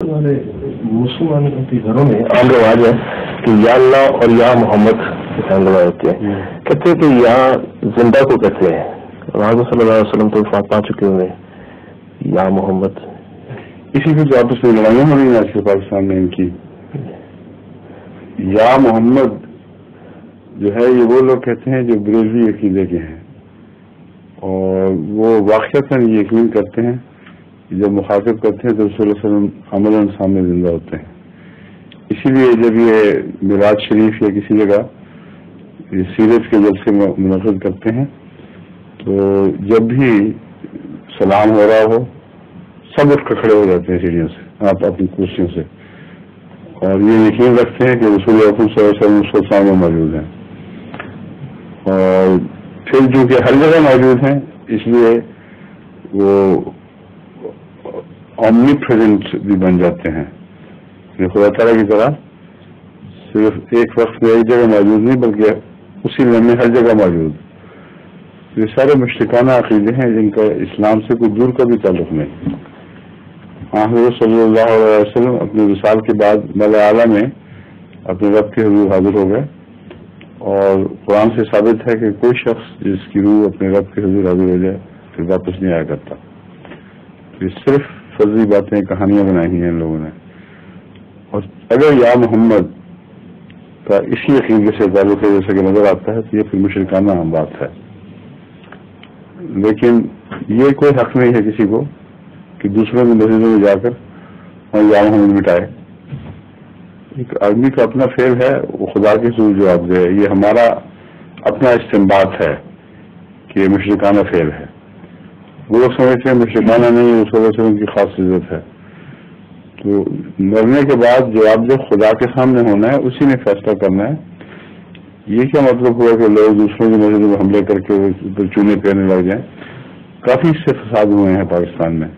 ہمارے مسلمان کے گھروں میں عام رواج ہے کہ یا اللہ اور یا محمد روایت ہوتے ہیں. کہتے ہیں کہ یا زندہ کو کہتے ہیں. حضرت صلی اللہ علیہ وسلم تو وفات پا چکے ہوئے ہیں. یا محمد اسی کو جو آپس میں لڑائیاں ہو رہی ہیں آج کے پاکستان میں ان کی. یا محمد جو ہے یہ وہ لوگ کہتے ہیں جو بریلوی عقیدے کے ہیں اور وہ واقعتاً یہ یقین کرتے ہیں جب مخاطب کرتے ہیں تو رسول اللہ صلی اللہ علیہ وسلم عملاً سامنے زندہ ہوتے ہیں. اسی لیے جب یہ میراج شریف یا کسی جگہ یہ سیرت کے جلسے منعقد کرتے ہیں تو جب بھی سلام ہو رہا ہو سب اٹھ کر کھڑے ہو جاتے ہیں سیڑھیوں سے آپ اپنی کرسیوں سے اور یہ یقین رکھتے ہیں کہ رسول اللہ صلی اللہ علیہ وسلم اس وقت سامنے موجود ہیں. اور پھر جو کہ ہر جگہ موجود ہیں اس لیے وہ اومنی پریزنٹ بھی بن جاتے ہیں. یہ خدا تعالیٰ کی طرح صرف ایک وقت میں ایک جگہ موجود نہیں بلکہ اسی لمحے ہر جگہ موجود. یہ سارے مشرکانہ عقیدے ہیں جن کا اسلام سے کوئی دور کا بھی تعلق نہیں. حضرت صلی اللہ علیہ وسلم اپنے وصال کے بعد ملأ اعلیٰ میں اپنے رب کے حضور حاضر ہو گئے اور قرآن سے ثابت ہے کہ کوئی شخص جس کی روح اپنے رب کے حضور حاضر ہو جائے پھر واپس نہیں آیا کرتا. یہ صرف فرضی باتیں کہانیاں بنائی ہیں ان لوگوں نے. اور اگر یا محمد کا اسی عقیدے سے تعلق ہے جیسا کہ نظر آتا ہے تو یہ پھر مشرکانہ بات ہے. لیکن یہ کوئی حق نہیں ہے کسی کو کہ دوسروں کی مسجدوں میں جا کر اور یا محمد مٹائے. ایک آدمی کا اپنا فعل ہے وہ خدا کے حضور جواب دے. یہ ہمارا اپنا استنباط ہے کہ یہ مشرکانہ فعل ہے. وہ لوگ سمجھتے ہیں مشرکانہ نہیں ہے رسول اللہ صلی اللہ علیہ وسلم کی خاص عزت ہے. تو مرنے کے بعد جواب جب خدا کے سامنے ہونا ہے اسی نے فیصلہ کرنا ہے. یہ کیا مطلب ہوا کہ لوگ دوسروں کی مسجدوں میں حملے کر کے چونے پھیرنے لگ جائیں. کافی اس سے فساد ہوئے ہیں پاکستان میں.